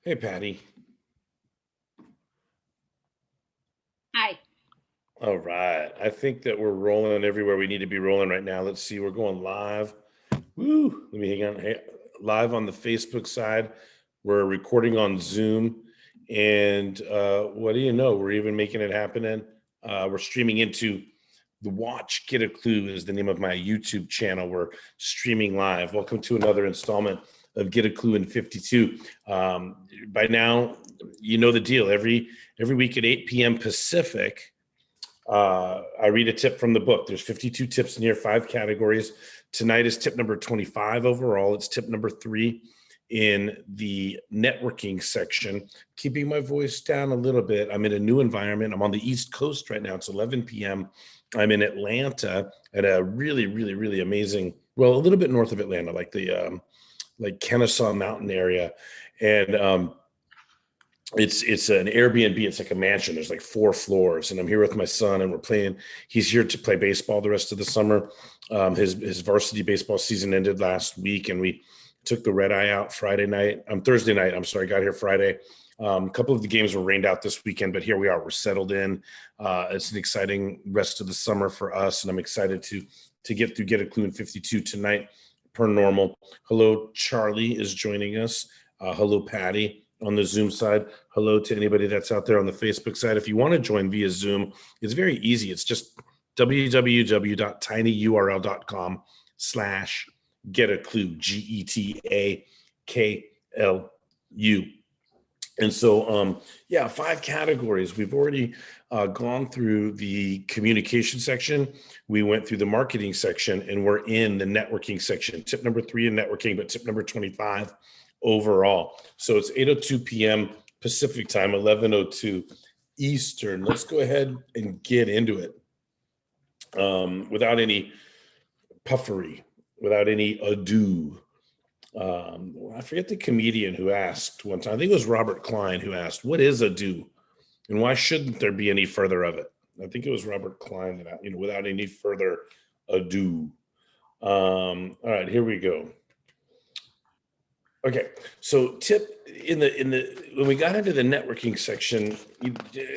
Hey, Patty. Hi. All right. I think that we're rolling everywhere we need to be rolling right now. Let's see. We're going live. Woo. Let me hang on. Hey, live on the Facebook side. We're recording on Zoom. And what do you know? We're even making it happen. We're streaming into the Watch Get a Clue is the name of my YouTube channel. We're streaming live. Welcome to another installment of Get a Clue in 52. By now, you know the deal. Every week at 8 p.m. Pacific, I read a tip from the book. There's 52 tips in here, 5 categories. Tonight is tip number 25 overall. It's tip number 3 in the networking section. Keeping my voice down a little bit. I'm in a new environment. I'm on the East Coast right now. It's 11 p.m. I'm in Atlanta at a really, really, really amazing, well, a little bit north of Atlanta, like the like Kennesaw Mountain area. And it's an Airbnb. It's like a mansion. There's like 4 floors, and I'm here with my son, and we're playing. He's here to play baseball the rest of the summer. His varsity baseball season ended last week, and we took the red eye out Thursday night. I'm sorry, got here Friday. A couple of the games were rained out this weekend, but here we are. We're settled in. It's an exciting rest of the summer for us, and I'm excited to get through Get a Clue in 52 tonight, per normal. Hello, Charlie is joining us. Hello, Patty on the Zoom side. Hello to anybody that's out there on the Facebook side. If you want to join via Zoom, it's very easy. It's just www.tinyurl.com/get a clue, GETAKLU. And so, 5 categories. We've already gone through the communication section. We went through the marketing section, and we're in the networking section. Tip number 3 in networking, but tip number 25 overall. So it's 8:02 p.m. Pacific time, 11:02 Eastern. Let's go ahead and get into it without any puffery, without any ado. I forget the comedian who asked one time. I think it was Robert Klein who asked, "What is ado, and why shouldn't there be any further of it?" I think it was Robert Klein that, without any further ado. All right, here we go. Okay, so tip in the when we got into the networking section,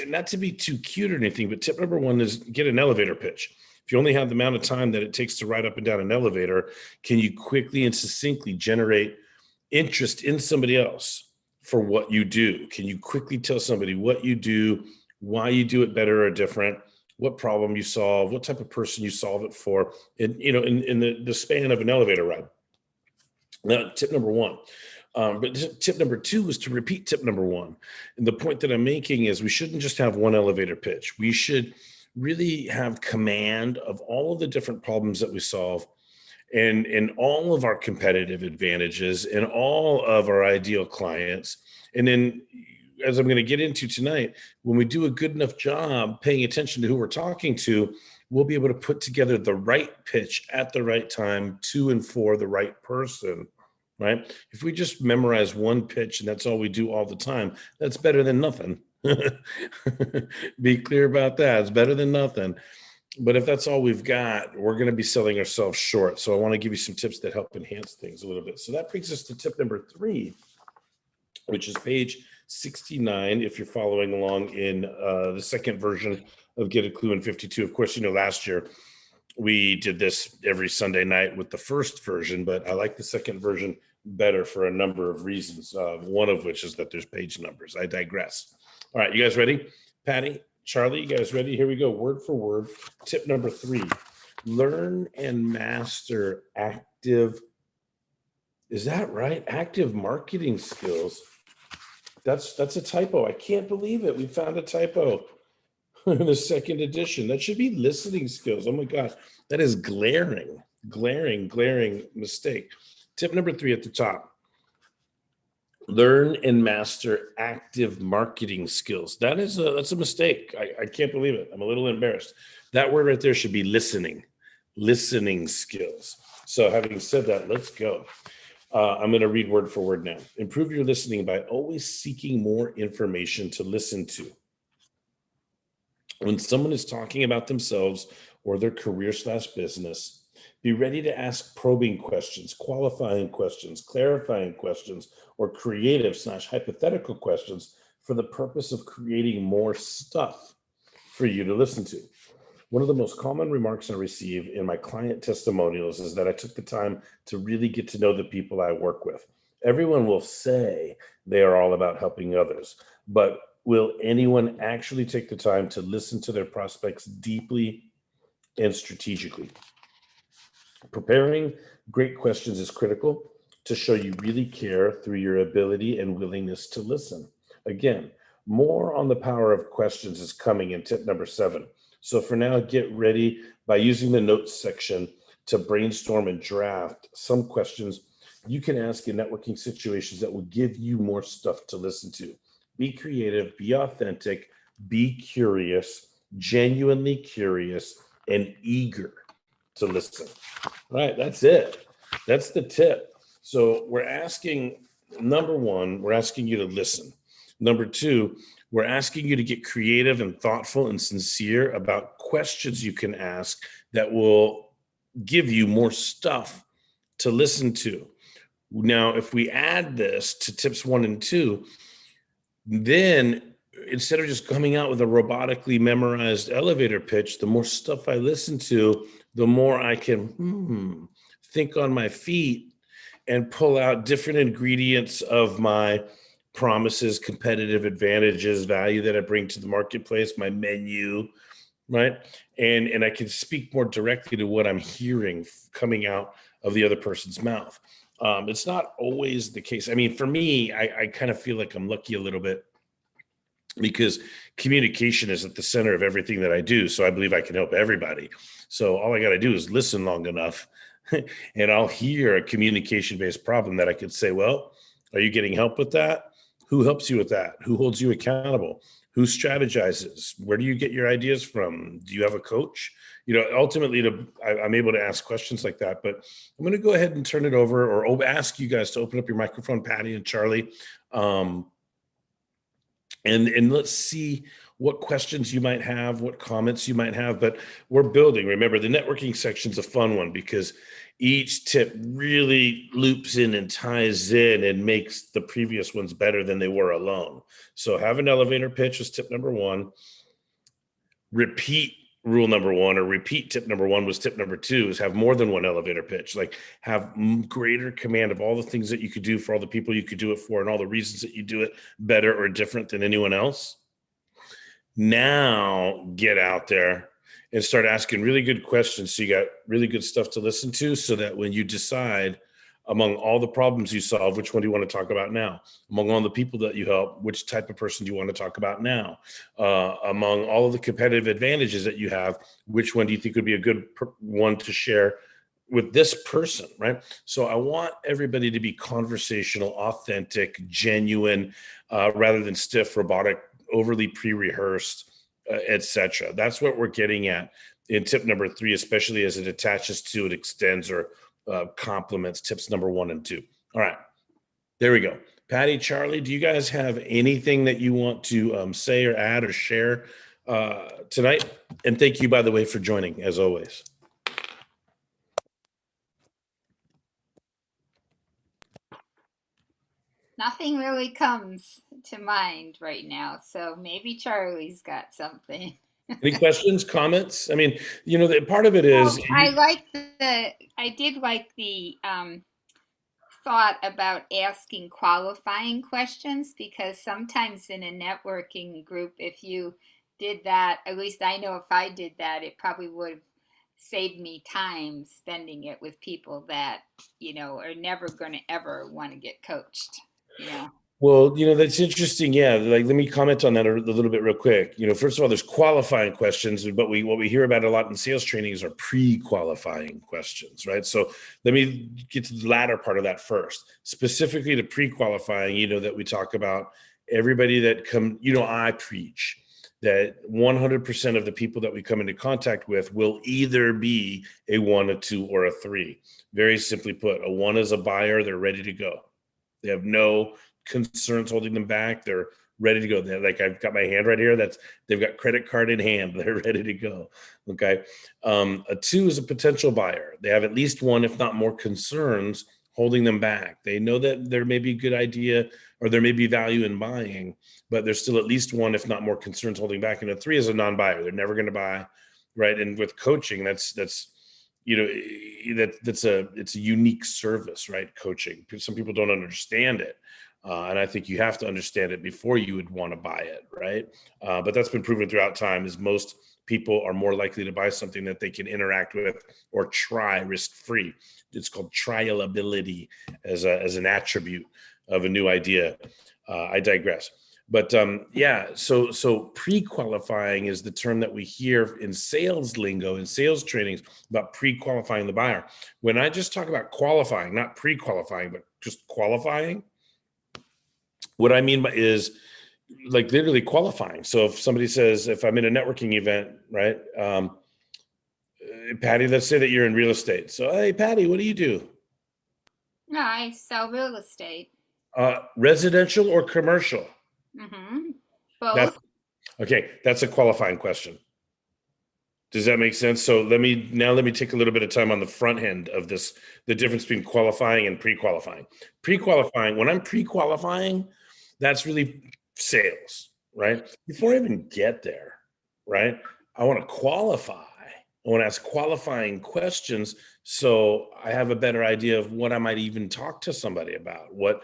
not to be too cute or anything, but tip number 1 is get an elevator pitch. If you only have the amount of time that it takes to ride up and down an elevator, can you quickly and succinctly generate interest in somebody else for what you do? Can you quickly tell somebody what you do, why you do it better or different, what problem you solve, what type of person you solve it for, in the span of an elevator ride? Now, tip number 1. But tip number 2 was to repeat tip number 1. And the point that I'm making is we shouldn't just have one elevator pitch. We should really have command of all of the different problems that we solve, and all of our competitive advantages and all of our ideal clients. And then, as I'm going to get into tonight, when we do a good enough job paying attention to who we're talking to, we'll be able to put together the right pitch at the right time to and for the right person, right? If we just memorize one pitch and that's all we do all the time, that's better than nothing. Be clear about that. It's better than nothing. But if that's all we've got, we're going to be selling ourselves short. So I want to give you some tips that help enhance things a little bit. So that brings us to tip number 3, which is page 69, if you're following along in the second version of Get a Clue in 52. Of course, last year we did this every Sunday night with the first version, but I like the second version better for a number of reasons, one of which is that there's page numbers. I digress. All right, you guys ready? Patty, Charlie, you guys ready? Here we go, word for word. Tip number 3, learn and master active, is that right? Active marketing skills. That's a typo. I can't believe it. We found a typo in the second edition. That should be listening skills. Oh my gosh, that is glaring mistake. Tip number 3 at the top. Learn and master active marketing skills. That's a mistake. I can't believe it. I'm a little embarrassed. That word right there should be listening skills. So having said that, let's go. I'm going to read word for word now. Improve your listening by always seeking more information to listen to. When someone is talking about themselves or their career/business, Be ready to ask probing questions, qualifying questions, clarifying questions, or creative/hypothetical questions for the purpose of creating more stuff for you to listen to. One of the most common remarks I receive in my client testimonials is that I took the time to really get to know the people I work with. Everyone will say they are all about helping others, but will anyone actually take the time to listen to their prospects deeply and strategically? Preparing great questions is critical to show you really care through your ability and willingness to listen. Again, more on the power of questions is coming in tip number 7. So for now, get ready by using the notes section to brainstorm and draft some questions you can ask in networking situations that will give you more stuff to listen to. Be creative, be authentic, be curious, genuinely curious, and eager to listen. Right, that's it. That's the tip. So we're asking, number one, we're asking you to listen. Number two, we're asking you to get creative and thoughtful and sincere about questions you can ask that will give you more stuff to listen to. Now, if we add this to tips 1 and 2, then instead of just coming out with a robotically memorized elevator pitch, the more stuff I listen to, the more I can think on my feet and pull out different ingredients of my promises, competitive advantages, value that I bring to the marketplace, my menu, right? And I can speak more directly to what I'm hearing coming out of the other person's mouth. It's not always the case. I mean, for me, I kind of feel like I'm lucky a little bit because communication is at the center of everything that I do. So I believe I can help everybody. So all I got to do is listen long enough and I'll hear a communication-based problem that I could say, well, are you getting help with that? Who helps you with that? Who holds you accountable? Who strategizes? Where do you get your ideas from? Do you have a coach? Ultimately, I'm able to ask questions like that. But I'm going to go ahead and turn it over or ask you guys to open up your microphone, Patty and Charlie. And let's see what questions you might have, what comments you might have, but we're building. Remember, the networking section's a fun one because each tip really loops in and ties in and makes the previous ones better than they were alone. So have an elevator pitch is tip number 1. Repeat rule number 1, or repeat tip number 1 was tip number 2, is have more than one elevator pitch. Like have greater command of all the things that you could do for all the people you could do it for and all the reasons that you do it better or different than anyone else. Now get out there and start asking really good questions so you got really good stuff to listen to, so that when you decide among all the problems you solve, which one do you want to talk about now? Among all the people that you help, which type of person do you want to talk about now? Among all of the competitive advantages that you have, which one do you think would be a good one to share with this person, right? So I want everybody to be conversational, authentic, genuine, rather than stiff, robotic, overly pre-rehearsed, etc. That's what we're getting at in tip number 3, especially as it attaches to, it extends, or complements tips number 1 and 2. All right, there we go. Patty, Charlie, do you guys have anything that you want to say or add or share tonight? And thank you, by the way, for joining, as always. Nothing really comes to mind right now, so maybe Charlie's got something. Any questions, comments? I mean, part of it is. Well, I did like the thought about asking qualifying questions, because sometimes in a networking group, if you did that, at least I know if I did that, it probably would have saved me time spending it with people that, are never going to ever want to get coached, Well, that's interesting. Yeah. Like, let me comment on that a little bit real quick. First of all, there's qualifying questions, but what we hear about a lot in sales trainings are pre-qualifying questions, right? So let me get to the latter part of that first. Specifically to pre-qualifying, that we talk about everybody that I preach that 100% of the people that we come into contact with will either be a 1, a 2, or a 3. Very simply put, a 1 is a buyer. They're ready to go. They have no concerns holding them back. They're ready to go. They're like, I've got my hand right here. They've got credit card in hand. They're ready to go. Okay. A 2 is a potential buyer. They have at least one, if not more, concerns holding them back. They know that there may be a good idea or there may be value in buying, but there's still at least one, if not more, concerns holding back. And a 3 is a non-buyer. They're never going to buy, right? And with coaching, that's it's a unique service, right? Coaching. Some people don't understand it. And I think you have to understand it before you would want to buy it, right? But that's been proven throughout time is most people are more likely to buy something that they can interact with or try risk-free. It's called trialability as an attribute of a new idea. I digress. But so pre-qualifying is the term that we hear in sales lingo, in sales trainings about pre-qualifying the buyer. When I just talk about qualifying, not pre-qualifying, but just qualifying, what I mean by is like literally qualifying. So if somebody says, if I'm in a networking event, right? Patty, let's say that you're in real estate. So, hey, Patty, what do you do? No, I sell real estate. Residential or commercial? Mm-hmm. That's Both. okay. That's a qualifying question. Does that make sense? So let me take a little bit of time on the front end of this, the difference between qualifying and pre-qualifying. Pre-qualifying, when I'm pre-qualifying, that's really sales, right? Before I even get there, right? I want to qualify. I want to ask qualifying questions so I have a better idea of what I might even talk to somebody about. What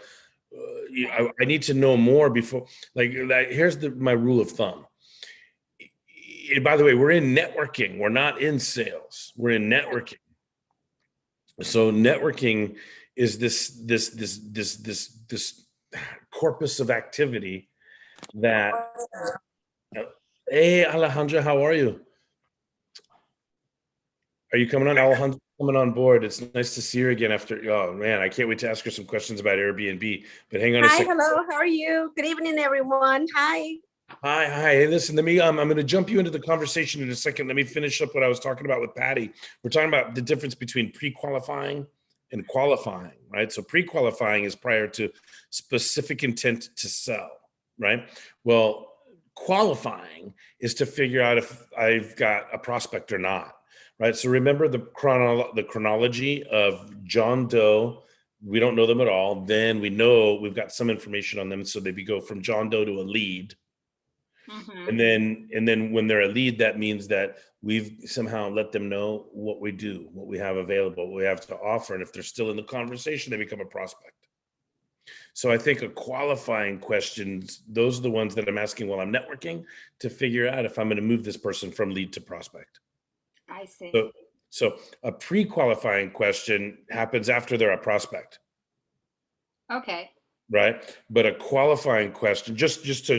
I need to know more before. Like here's my rule of thumb. And by the way, we're in networking. We're not in sales. We're in networking. So networking is this corpus of activity that. Hey, Alejandra, how are you? Are you coming on? Alejandra coming on board. It's nice to see you again after. Oh man, I can't wait to ask her some questions about Airbnb. But hang on a second. Hello. How are you? Good evening, everyone. Hi. Hi. Hey, listen, let me, I'm going to jump you into the conversation in a second. Let me finish up what I was talking about with Patty. We're talking about the difference between pre-qualifying and qualifying, right? So pre-qualifying is prior to specific intent to sell, right? Well, qualifying is to figure out if I've got a prospect or not, right? So remember the chronology of John Doe. We don't know them at all. Then we know we've got some information on them. So they go from John Doe to a lead. Mm-hmm. And then when they're a lead, that means that we've somehow let them know what we do, what we have available, what we have to offer. And if they're still in the conversation, they become a prospect. So I think a qualifying questions, those are the ones that I'm asking while I'm networking to figure out if I'm going to move this person from lead to prospect. I see. So a pre-qualifying question happens after they're a prospect. Okay. Right. But a qualifying question, just to,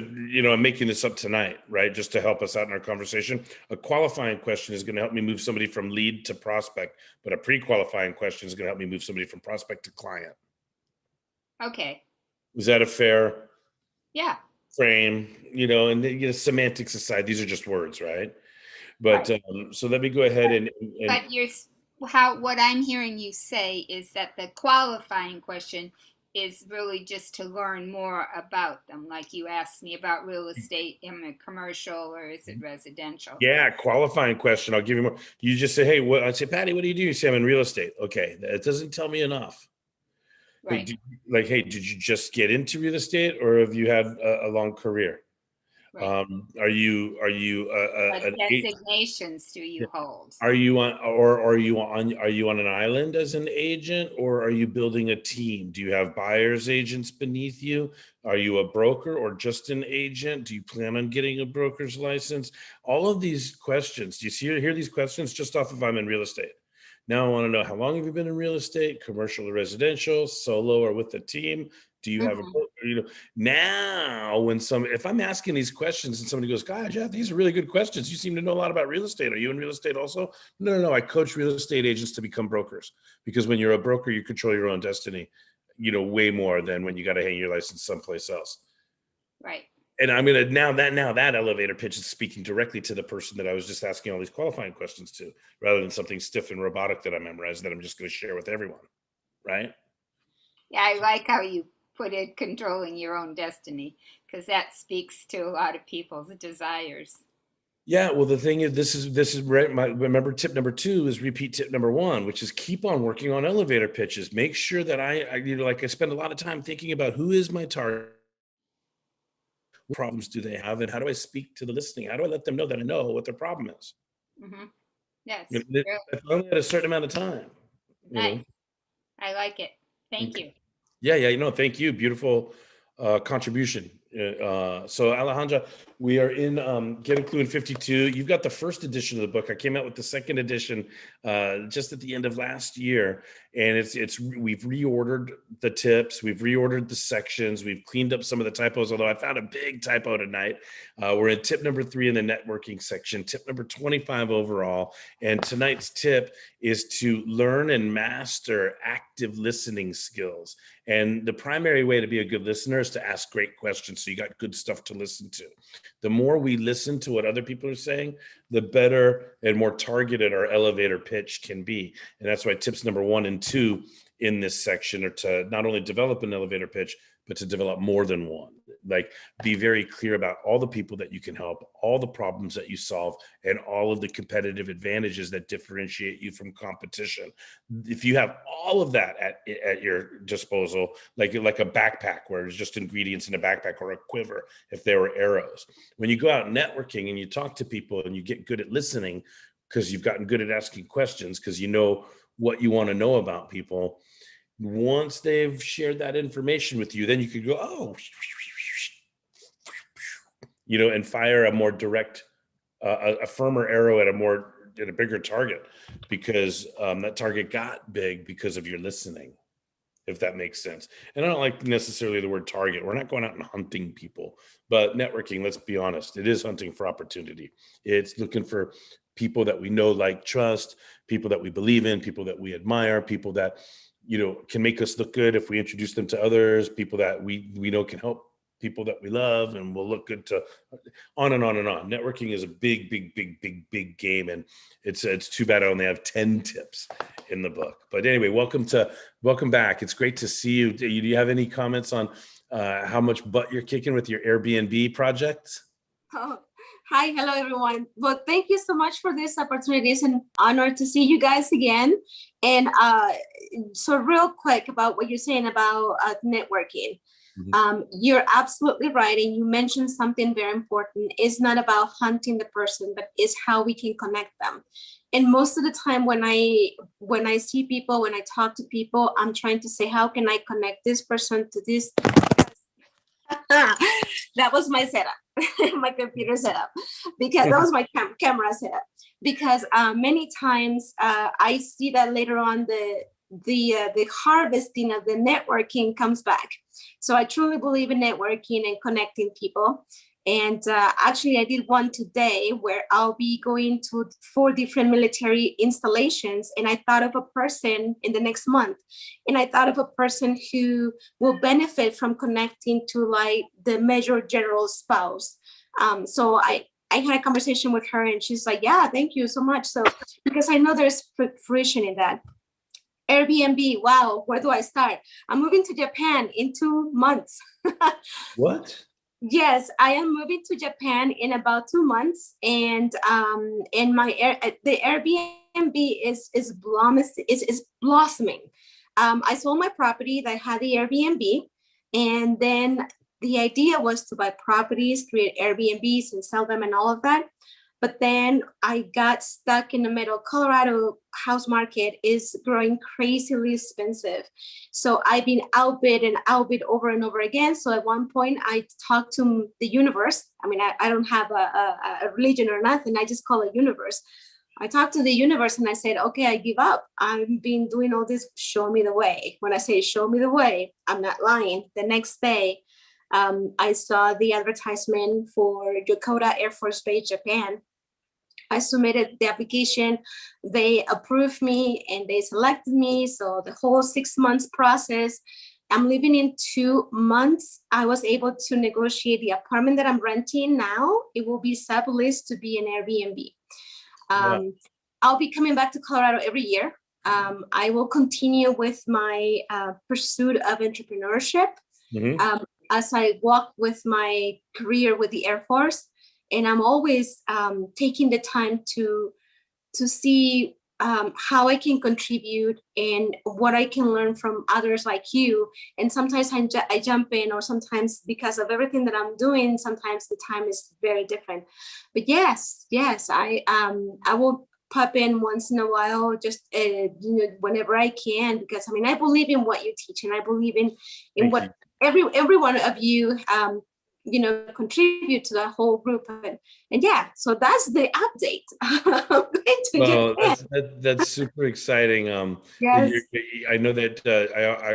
I'm making this up tonight, right? Just to help us out in our conversation. A qualifying question is going to help me move somebody from lead to prospect, but a pre-qualifying question is going to help me move somebody from prospect to client. Okay. Is that a fair frame? And semantics aside, these are just words, right? But right. So let me go ahead and but what I'm hearing you say is that the qualifying question is really just to learn more about them. Like you asked me about real estate, am I commercial or is it residential? Yeah, qualifying question. I'll give you more. You just say, hey, I say, Patty, what do you do? You say, I'm in real estate. Okay, that doesn't tell me enough. Right. Hey, did you just get into real estate or have you had a long career? Right. Are you what designations do you hold? Are you on an island as an agent, or are you building a team? Do you have buyer's agents beneath you? Are you a broker or just an agent? Do you plan on getting a broker's license? All of these questions. Do you hear these questions just off if I'm in real estate? Now I want to know, how long have you been in real estate, commercial or residential, solo or with a team? Do you have now if I'm asking these questions and somebody goes, God, Jeff, these are really good questions. You seem to know a lot about real estate. Are you in real estate also? No. I coach real estate agents to become brokers, because when you're a broker, you control your own destiny, way more than when you got to hang your license someplace else. Right. And I'm going to now that elevator pitch is speaking directly to the person that I was just asking all these qualifying questions to, rather than something stiff and robotic that I memorized that I'm just going to share with everyone. Right. Yeah. I like how you put it controlling your own destiny, because that speaks to a lot of people's desires. Yeah, well, the thing is, this is right. Remember, tip number 2 is repeat tip number 1, which is keep on working on elevator pitches. Make sure that I spend a lot of time thinking about who is my target, what problems do they have, and how do I speak to the listening? How do I let them know that I know what their problem is? Mm-hmm. Yes, It's only at a certain amount of time. nice. I like it. Thank Okay. you. Yeah. Thank you. Beautiful contribution. So Alejandra, we are in Get a Clue in 52. You've got the first edition of the book. I came out with the second edition just at the end of last year, and we've reordered the tips, we've reordered the sections, we've cleaned up some of the typos. Although I found a big typo tonight. We're in tip number 3 in the networking section, tip number 25 overall, and tonight's tip is to learn and master active listening skills. And the primary way to be a good listener is to ask great questions, so you got good stuff to listen to. The more we listen to what other people are saying, the better and more targeted our elevator pitch can be. And that's why tips number 1 and 2 in this section are to not only develop an elevator pitch, but to develop more than one. Like, be very clear about all the people that you can help, all the problems that you solve, and all of the competitive advantages that differentiate you from competition. If you have all of that at your disposal, like a backpack where there's just ingredients in a backpack, or a quiver if there were arrows. When you go out networking and you talk to people and you get good at listening because you've gotten good at asking questions, because you know what you want to know about people, once they've shared that information with you, then you could go, oh, and fire a more direct, a firmer arrow at a bigger target, because that target got big because of your listening, if that makes sense. And I don't like necessarily the word target. We're not going out and hunting people, but networking, let's be honest, it is hunting for opportunity. It's looking for people that we know, like, trust, people that we believe in, people that we admire, people that can make us look good if we introduce them to others, people that we know can help people that we love and will look good to, on and on and on. Networking is a big game, and it's too bad I only have 10 tips in the book. But anyway, welcome back. It's great to see you. Do you have any comments on how much butt you're kicking with your Airbnb project? Oh, hi, hello everyone. Well, thank you so much for this opportunity. It's an honor to see you guys again. And so real quick about what you're saying about networking. You're absolutely right. And you mentioned something very important. It's not about hunting the person, but it's how we can connect them. And most of the time when I see people, when I talk to people, I'm trying to say, how can I connect this person to this? That was my setup, my computer setup, because that was my camera setup. Because many times I see that later on the harvesting of the networking comes back. So I truly believe in networking and connecting people. And actually, I did one today where I'll be going to 4 different military installations. And I thought of a person in the next month. And I thought of a person who will benefit from connecting to, like, the Major General's spouse. So I had a conversation with her, and she's like, yeah, thank you so much. So because I know there's fruition in that. Airbnb, wow, where do I start? I'm moving to Japan in 2 months. What? Yes, I am moving to Japan in about 2 months, and the Airbnb is blossoming. I sold my property that had the Airbnb, and then the idea was to buy properties, create Airbnbs, and sell them, and all of that. But then I got stuck in the middle. Colorado house market is growing crazily expensive. So I've been outbid over and over again. So at one point I talked to the universe. I mean, I don't have a religion or nothing. I just call it universe. I talked to the universe and I said, okay, I give up. I've been doing all this. Show me the way. When I say show me the way, I'm not lying. The next day, I saw the advertisement for Yokota Air Force Base, Japan. I submitted the application, they approved me and they selected me. So the whole 6 months process, I'm living in 2 months. I was able to negotiate the apartment that I'm renting now. It will be subleased to be an Airbnb. Wow. I'll be coming back to Colorado every year. I will continue with my pursuit of entrepreneurship. Mhm. as I walk with my career with the Air Force, and I'm always taking the time to see how I can contribute and what I can learn from others like you. And sometimes I jump in, or sometimes because of everything that I'm doing, sometimes the time is very different. But yes, I will pop in once in a while, just whenever I can, because I mean I believe in what you teach, and I believe in Thank you. what every one of you contribute to the whole group. And yeah, so that's the update. I'm going to Well, Japan. that's super exciting. That Yes, I know that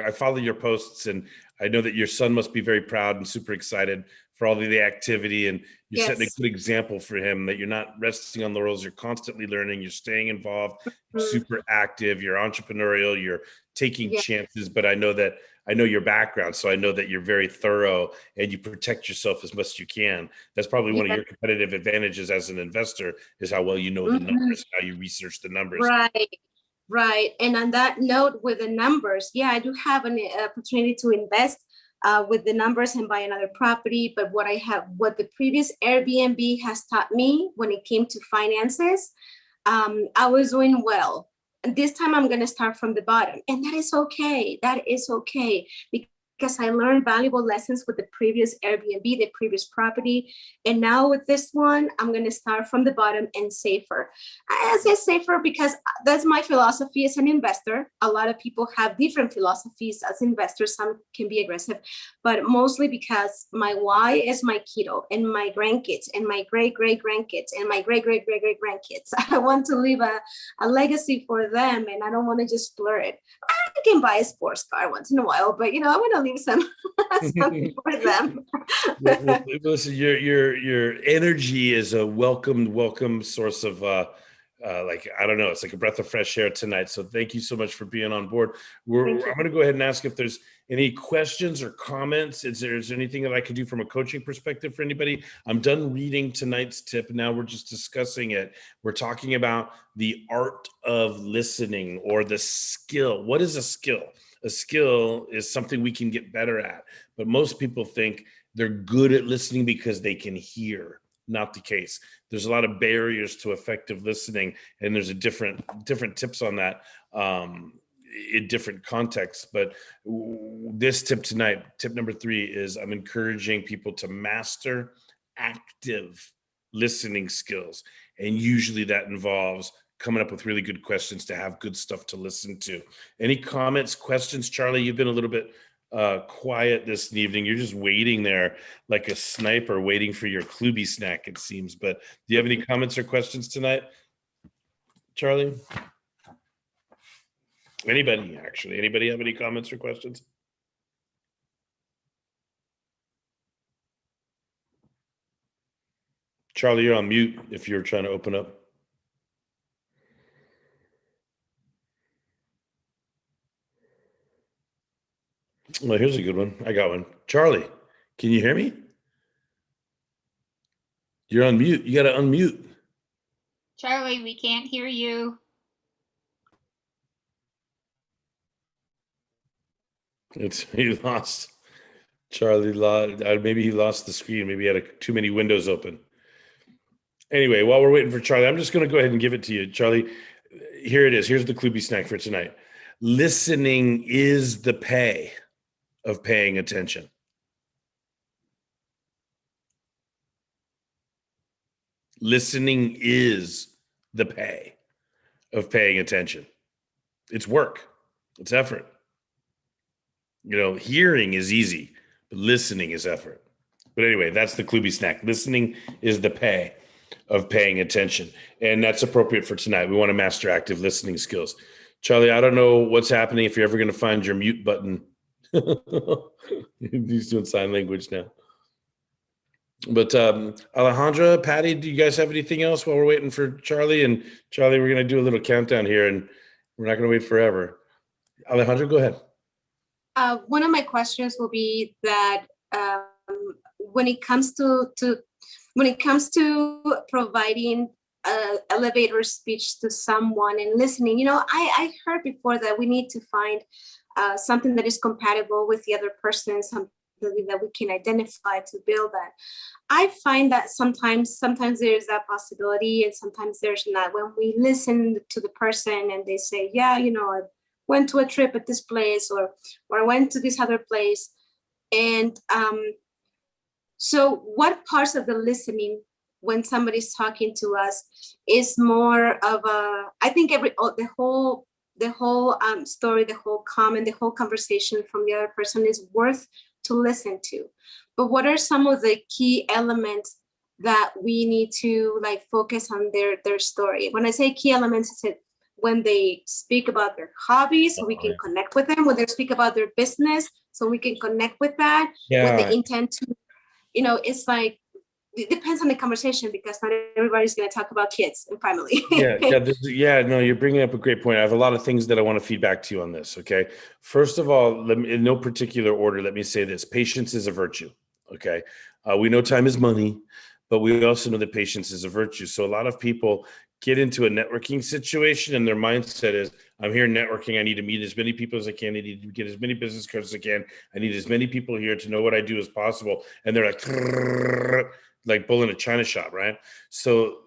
I follow your posts, and I know that your son must be very proud and super excited for all of the activity. And you're setting a yes. good example for him that you're not resting on laurels. You're constantly learning. You're staying involved. You're Mm, super active. You're entrepreneurial. You're taking yeah, chances. But I know your background, so I know that you're very thorough and you protect yourself as much as you can. That's probably one of yeah. your competitive advantages as an investor, is how well you know the Mhm. numbers, how you research the numbers. Right, right. And on that note, with the numbers, yeah, I do have an opportunity to invest with the numbers and buy another property. But what the previous Airbnb has taught me when it came to finances, I was doing well. And this time I'm going to start from the bottom. And that is okay. That is okay. Because I learned valuable lessons with the previous Airbnb, the previous property. And now with this one, I'm going to start from the bottom and safer. I say safer because that's my philosophy as an investor. A lot of people have different philosophies as investors. Some can be aggressive, but mostly because my why is my kiddo and my grandkids and my great great grandkids and my great great great great grandkids. I want to leave a legacy for them, and I don't want to just blur it. I can buy a sports car once in a while, but I want to leave something for them. Well, listen, your energy is a welcome source of like, I don't know, it's like a breath of fresh air tonight. So thank you so much for being on board. Thank you. I'm going to go ahead and ask if there's any questions or comments. Is there anything that I could do from a coaching perspective for anybody? I'm done reading tonight's tip. Now we're just discussing it. We're talking about the art of listening, or the skill. What is a skill? A skill is something we can get better at, but most people think they're good at listening because they can hear. Not the case. There's a lot of barriers to effective listening, and there's a different tips on that in different contexts. But this tip tonight, tip number 3, is I'm encouraging people to master active listening skills, and usually that involves coming up with really good questions to have good stuff to listen to. Any comments, questions? Charlie, you've been a little bit quiet this evening. You're just waiting there like a sniper waiting for your Klubi snack, it seems. But do you have any comments or questions tonight, Charlie? Anybody, actually? Anybody have any comments or questions? Charlie, you're on mute if you're trying to open up. Well, here's a good one. I got one. Charlie, can you hear me? You're on mute. You got to unmute. Charlie, we can't hear you. He lost. Charlie lost. Maybe he lost the screen. Maybe he had too many windows open. Anyway, while we're waiting for Charlie, I'm just going to go ahead and give it to you, Charlie. Here it is. Here's the Klubi snack for tonight. Listening is the pay of paying attention. Listening is the pay of paying attention. It's work. It's effort. Hearing is easy, but listening is effort. But anyway, that's the Klubi snack. Listening is the pay of paying attention. And that's appropriate for tonight. We want to master active listening skills. Charlie, I don't know what's happening, if you're ever going to find your mute button. He's doing sign language now. But Alejandra, Patty, do you guys have anything else while we're waiting for Charlie? And Charlie, we're going to do a little countdown here, and we're not going to wait forever. Alejandra, go ahead. One of my questions will be that when it comes to providing elevator speech to someone and listening, I heard before that we need to find something that is compatible with the other person, that we can identify to build that. I find that sometimes there's that possibility and sometimes there's not. When we listen to the person and they say, yeah, I went to a trip at this place, or I went to this other place. And so what parts of the listening when somebody's talking to us is more of I think the whole story, the whole comment, the whole conversation from the other person is worth to listen to. But what are some of the key elements that we need to focus on their story? When I say key elements, I said when they speak about their hobbies, so we can connect with them. When they speak about their business, so we can connect with that. With the intent to, it's it depends on the conversation, because not everybody's going to talk about kids and family. No, you're bringing up a great point. I have a lot of things that I want to feed back to you on this. Okay. First of all, in no particular order, let me say this. Patience is a virtue. Okay. We know time is money, but we also know that patience is a virtue. So a lot of people get into a networking situation and their mindset is, I'm here networking. I need to meet as many people as I can. I need to get as many business cards as I can. I need as many people here to know what I do as possible. And they're like bull in a china shop, right? So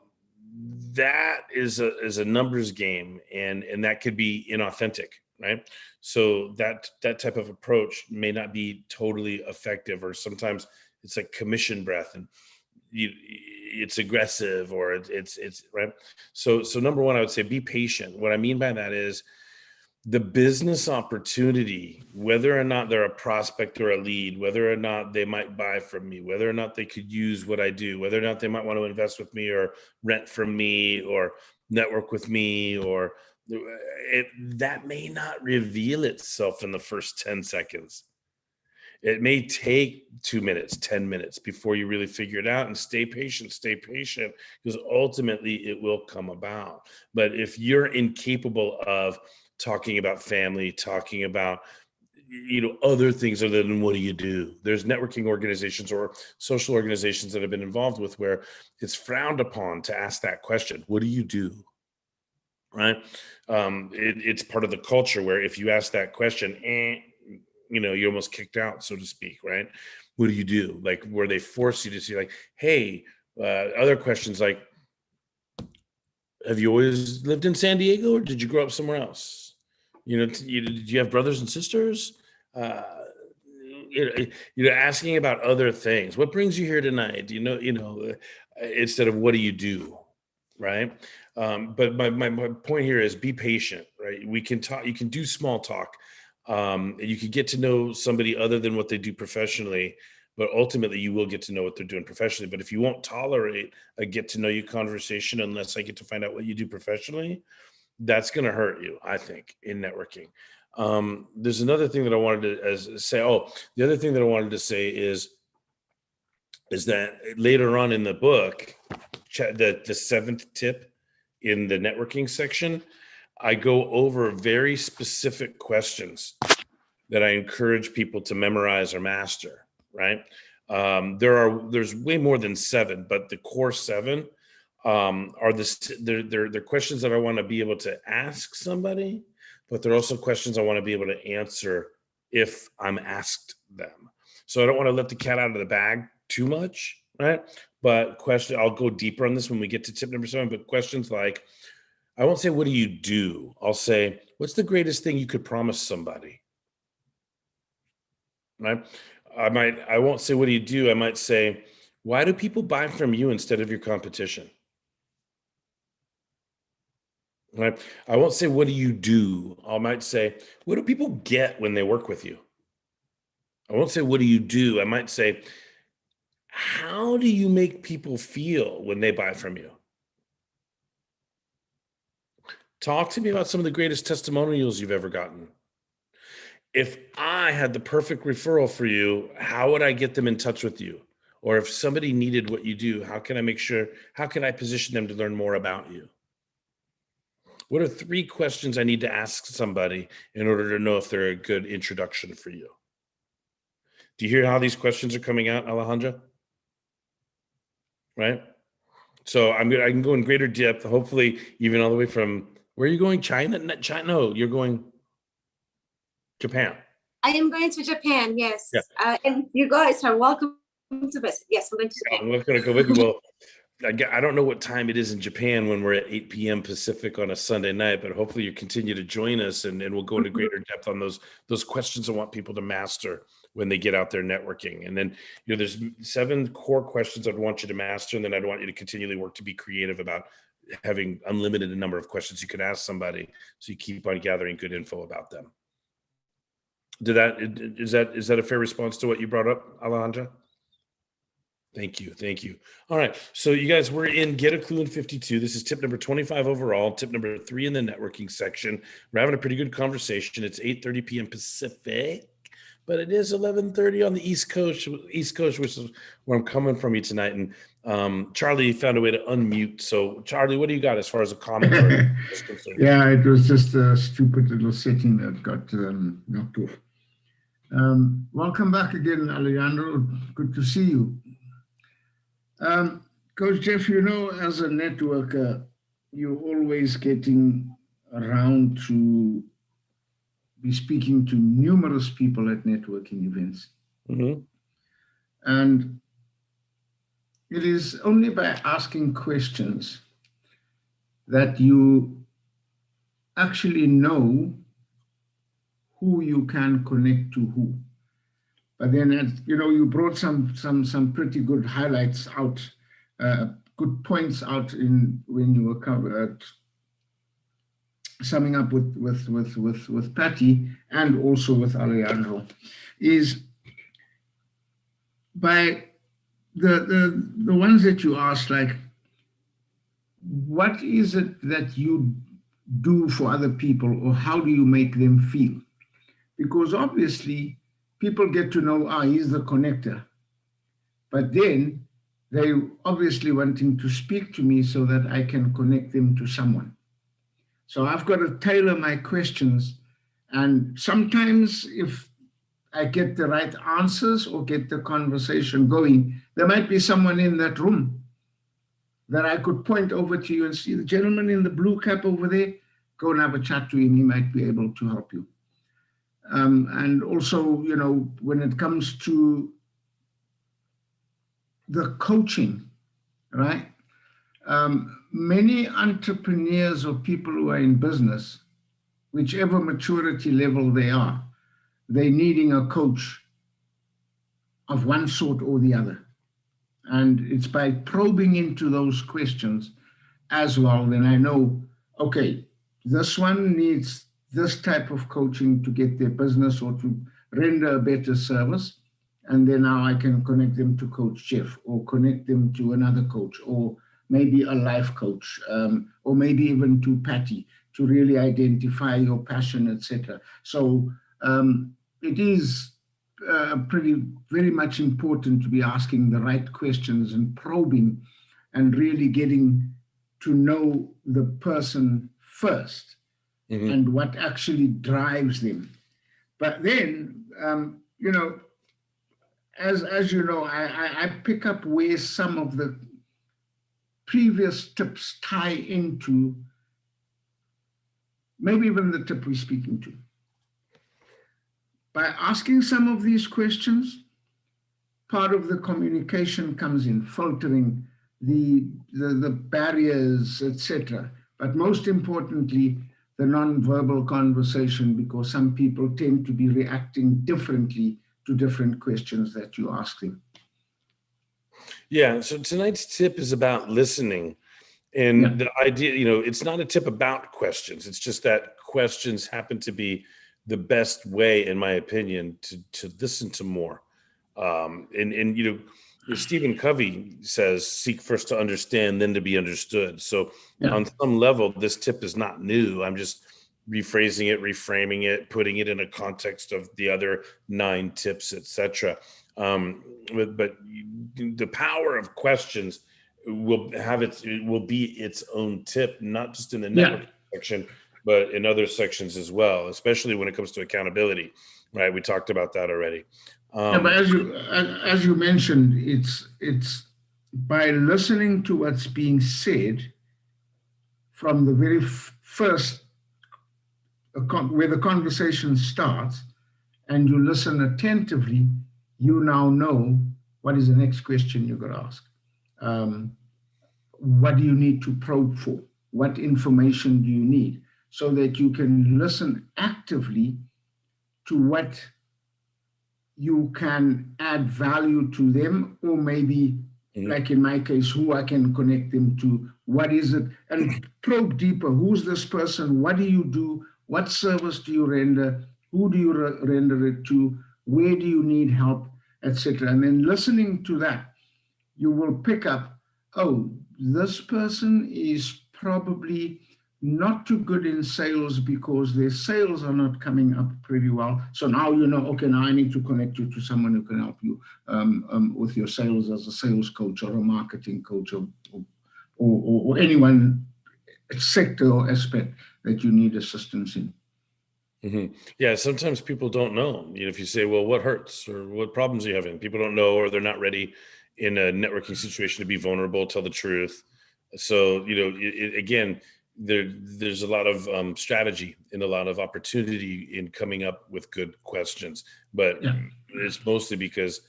that is a numbers game, and that could be inauthentic, right? So that type of approach may not be totally effective, or sometimes it's like commission breath, and it's aggressive, or it's right. So number one, I would say be patient. What I mean by that is the business opportunity, whether or not they're a prospect or a lead, whether or not they might buy from me, whether or not they could use what I do, whether or not they might want to invest with me or rent from me or network with me, or that may not reveal itself in the first 10 seconds. It may take 2 minutes, 10 minutes before you really figure it out. And stay patient, because ultimately it will come about. But if you're incapable of talking about family, talking about other things other than what do you do, there's networking organizations or social organizations that I've been involved with where it's frowned upon to ask that question. What do you do? Right? It's part of the culture where if you ask that question, you're almost kicked out, so to speak, right? What do you do? Like, where they force you to say, like, hey, other questions like, have you always lived in San Diego, or did you grow up somewhere else? Did you have brothers and sisters? Asking about other things. What brings you here tonight? Instead of what do you do, right? But my point here is be patient, right? We can talk. You can do small talk. You can get to know somebody other than what they do professionally, but ultimately you will get to know what they're doing professionally. But if you won't tolerate a get to know you conversation unless I get to find out what you do professionally, that's going to hurt you, I think, in networking. There's another thing that I wanted to say. Oh, the other thing that I wanted to say is that later on in the book, the seventh tip in the networking section, I go over very specific questions that I encourage people to memorize or master, right? There's way more than 7, but the core 7 are they're questions that I want to be able to ask somebody, but they're also questions I want to be able to answer if I'm asked them. So I don't want to let the cat out of the bag too much, right? But I'll go deeper on this when we get to tip number 7, but questions like, I won't say, what do you do? I'll say, what's the greatest thing you could promise somebody? Right? I won't say, what do you do? I might say, why do people buy from you instead of your competition? Right? I won't say, what do you do? I might say, what do people get when they work with you? I won't say, what do you do? I might say, how do you make people feel when they buy from you? Talk to me about some of the greatest testimonials you've ever gotten. If I had the perfect referral for you, how would I get them in touch with you? Or if somebody needed what you do, how can I position them to learn more about you? What are 3 questions I need to ask somebody in order to know if they're a good introduction for you? Do you hear how these questions are coming out, Alejandra? Right? So I can go in greater depth, hopefully even all the way from, where are you going? China? No, you're going Japan. I am going to Japan. Yes, Yeah. and you guys are welcome to visit. Yes, I'm going to Japan. I'm not going to go with you. Well, I don't know what time it is in Japan when we're at 8 p.m. Pacific on a Sunday night, but hopefully you continue to join us and we'll go into greater depth on those questions I want people to master when they get out there networking. And then, there's 7 core questions I'd want you to master, and then I'd want you to continually work to be creative about having unlimited number of questions you can ask somebody, so you keep on gathering good info about them. Is that a fair response to what you brought up, Alejandra? Thank you. All right. So you guys, we're in Get a Clue in 52. This is tip number 25 overall, tip number 3 in the networking section. We're having a pretty good conversation. It's 8:30 p.m. Pacific, but it is 11:30 on the East Coast, which is where I'm coming from you tonight. And Charlie found a way to unmute. So Charlie, what do you got as far as a comment is concerned? Yeah, it was just a stupid little setting that got knocked off. Welcome back again, Alejandro. Good to see you. Coach Jeff, as a networker, you're always getting around to be speaking to numerous people at networking events. Mm-hmm. And it is only by asking questions that you actually know who you can connect to who. But then, you brought some pretty good highlights out, good points out when you were summing up with Patty and also with Alejandro, is by the ones that you asked, like, what is it that you do for other people, or how do you make them feel? Because obviously people get to know, he's the connector. But then they obviously wanting to speak to me so that I can connect them to someone. So I've got to tailor my questions. And sometimes if I get the right answers or get the conversation going, there might be someone in that room that I could point over to you and see the gentleman in the blue cap over there, go and have a chat to him. He might be able to help you. And also, when it comes to the coaching, right? Many entrepreneurs or people who are in business, whichever maturity level they are, they're needing a coach of one sort or the other. And it's by probing into those questions as well, then I know, okay, this one needs this type of coaching to get their business or to render a better service. And then now I can connect them to Coach Jeff, or connect them to another coach, or maybe a life coach, or maybe even to Patty, to really identify your passion, etc. So it is very much important to be asking the right questions and probing and really getting to know the person first. Mm-hmm. And what actually drives them. But then, as you know, I pick up where some of the previous tips tie into maybe even the tip we're speaking to. By asking some of these questions, part of the communication comes in, filtering the barriers, etc. But most importantly, the non-verbal conversation, because some people tend to be reacting differently to different questions that you ask them. Yeah, so tonight's tip is about listening. And the idea, it's not a tip about questions. It's just that questions happen to be the best way, in my opinion, to listen to more. Stephen Covey says, seek first to understand, then to be understood. So on some level, this tip is not new. I'm just rephrasing it, reframing it, putting it in a context of the other 9 tips, etc. But the power of questions will be its own tip, not just in the network section, but in other sections as well, especially when it comes to accountability, right? We talked about that already. But as you mentioned, it's by listening to what's being said from the very first, where the conversation starts, and you listen attentively, you now know what is the next question you're going to ask. What do you need to probe for? What information do you need? So that you can listen actively to what you can add value to them, or maybe, like in my case, who I can connect them to. What is it? And probe deeper. Who's this person? What do you do? What service do you render? Who do you render it to? Where do you need help, etc.? And then listening to that, you will pick up, oh, this person is probably not too good in sales because their sales are not coming up pretty well. So now you know, okay, now I need to connect you to someone who can help you with your sales as a sales coach or a marketing coach or anyone sector or aspect that you need assistance in. Mm-hmm. Yeah, sometimes people don't know. If you say, well, what hurts or what problems are you having? People don't know, or they're not ready in a networking situation to be vulnerable, tell the truth. So, again, there's a lot of strategy and a lot of opportunity in coming up with good questions, but it's mostly because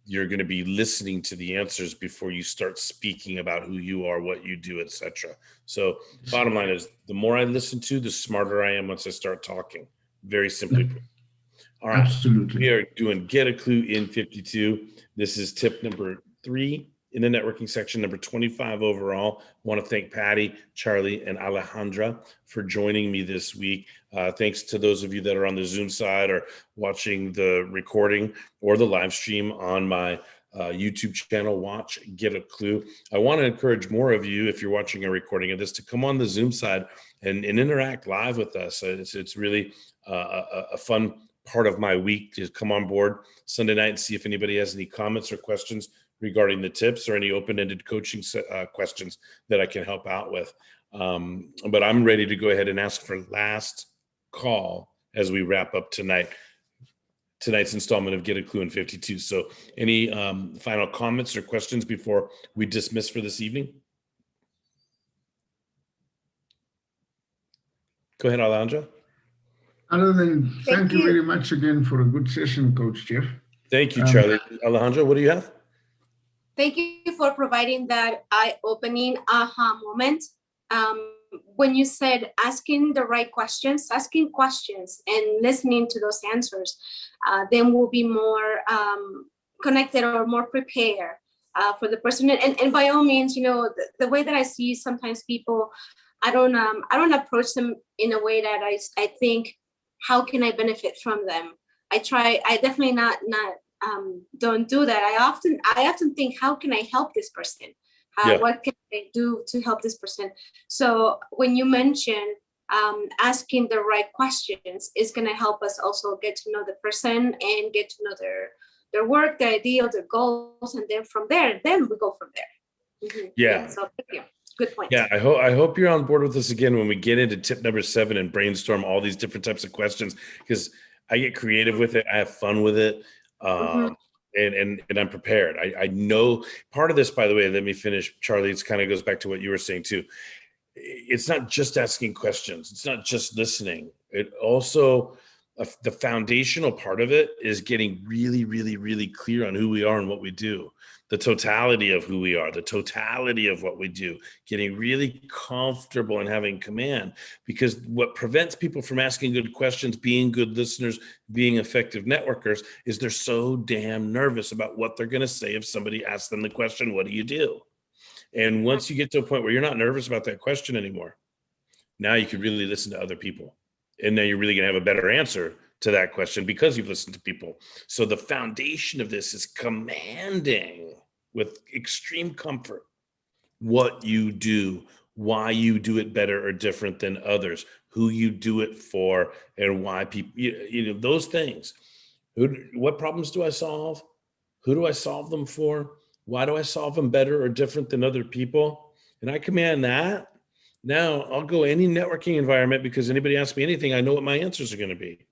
you're going to be listening to the answers before you start speaking about who you are, what you do, etc. So bottom line is, the more I listen to, the smarter I am once I start talking. Very simply put. All right. Absolutely. We are doing Get a Clue in 52. This is tip number 3 in the networking section, number 25 overall. I want to thank Patty, Charlie, and Alejandra for joining me this week. Thanks to those of you that are on the Zoom side or watching the recording or the live stream on my YouTube channel, Watch Get a Clue. I want to encourage more of you, if you're watching a recording of this, to come on the Zoom side and interact live with us. It's really a fun part of my week to come on board Sunday night and see if anybody has any comments or questions regarding the tips or any open-ended coaching questions that I can help out with. But I'm ready to go ahead and ask for last call as we wrap up tonight's installment of Get a Clue in 52. So any final comments or questions before we dismiss for this evening? Go ahead, Alejandra. Other than thank you very much again for a good session, Coach Jeff. Thank you, Charlie. Alejandra, what do you have? Thank you for providing that eye-opening aha moment. When you said asking the right questions, asking questions and listening to those answers, then we'll be more connected or more prepared for the person. And by all means, the way that I see sometimes people, I don't approach them in a way that I think, how can I benefit from them? I definitely not don't do that. I often think, how can I help this person? What can I do to help this person? So when you mention asking the right questions is going to help us also get to know the person and get to know their work, their ideal, their goals, and then from there, then we go from there. Mm-hmm. Yeah. So thank you. Good point. Yeah, I hope you're on board with us again when we get into tip number 7 and brainstorm all these different types of questions, because I get creative with it. I have fun with it. And I'm prepared. I know part of this, by the way, let me finish, Charlie. It kind of goes back to what you were saying too. It's not just asking questions. It's not just listening. It also, the foundational part of it is getting really, really, really clear on who we are and what we do. The totality of who we are, the totality of what we do, getting really comfortable and having command. Because what prevents people from asking good questions, being good listeners, being effective networkers, is they're so damn nervous about what they're going to say if somebody asks them the question, what do you do? And once you get to a point where you're not nervous about that question anymore, now you can really listen to other people. And then you're really going to have a better answer to that question because you've listened to people. So the foundation of this is commanding with extreme comfort what you do, why you do it better or different than others, who you do it for, and why people, those things. What problems do I solve? Who do I solve them for? Why do I solve them better or different than other people? And I command that. Now I'll go any networking environment, because anybody asks me anything, I know what my answers are going to be.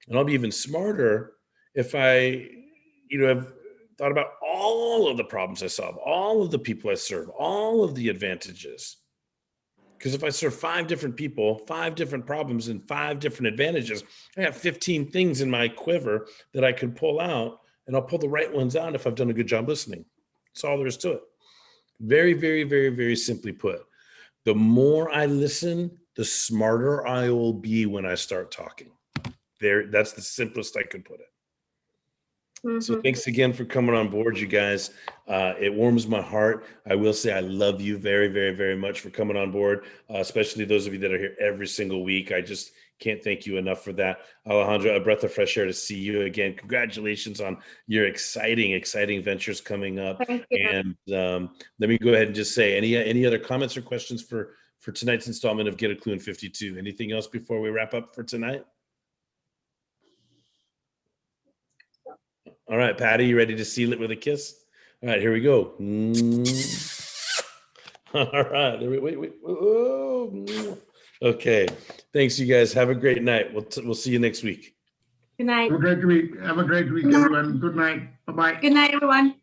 And I'll be even smarter if I, have thought about all of the problems I solve, all of the people I serve, all of the advantages. Because if I serve 5 different people, 5 different problems, and 5 different advantages, I have 15 things in my quiver that I could pull out, and I'll pull the right ones out if I've done a good job listening. That's all there is to it. Very, very, very, very simply put. The more I listen, the smarter I will be when I start talking. That's the simplest I could put it. So thanks again for coming on board, you guys. It warms my heart. I will say I love you very, very, very much for coming on board, especially those of you that are here every single week. I just can't thank you enough for that. Alejandra, a breath of fresh air to see you again. Congratulations on your exciting, exciting ventures coming up. Thank you. And let me go ahead and just say, any other comments or questions for tonight's installment of Get a Klu in 52? Anything else before we wrap up for tonight? All right, Patty, you ready to seal it with a kiss? All right, here we go. All right. Wait. Oh. Okay. Thanks, you guys. Have a great night. We'll see you next week. Good night. Have a great week. Have a great week, everyone. Good night. Bye-bye. Good night, everyone.